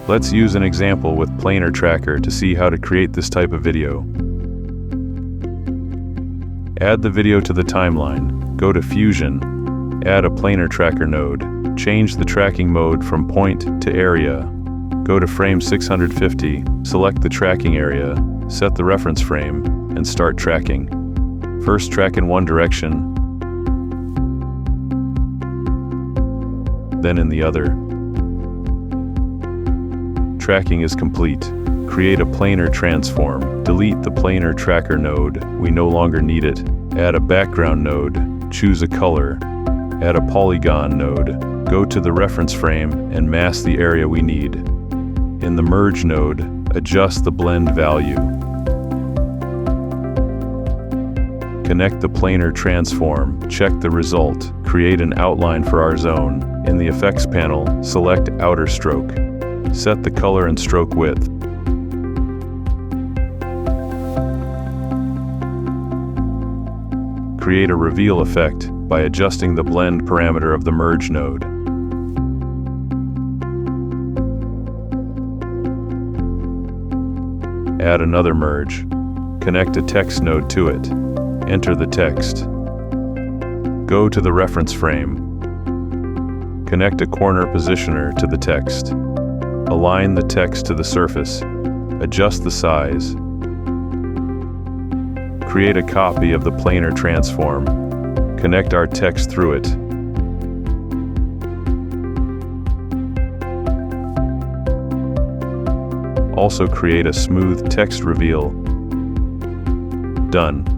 Let's use an example with Planar Tracker to see how to create this type of video. Add the video to the timeline, go to Fusion, add a Planar Tracker node, change the tracking mode from point to area, go to frame 650, select the tracking area, set the reference frame, and start tracking. First track in one direction, then in the other. Tracking is complete. Create a planar transform. Delete the Planar Tracker node. We no longer need it. Add a background node. Choose a color. Add a polygon node. Go to the reference frame and mask the area we need. In the merge node, adjust the blend value. Connect the planar transform. Check the result. Create an outline for our zone. In the effects panel, select outer stroke. Set the color and stroke width. Create a reveal effect by adjusting the blend parameter of the merge node. Add another merge. Connect a text node to it. Enter the text. Go to the reference frame. Connect a corner positioner to the text. Align the text to the surface. Adjust the size. Create a copy of the planar transform. Connect our text through it. Also create a smooth text reveal. Done.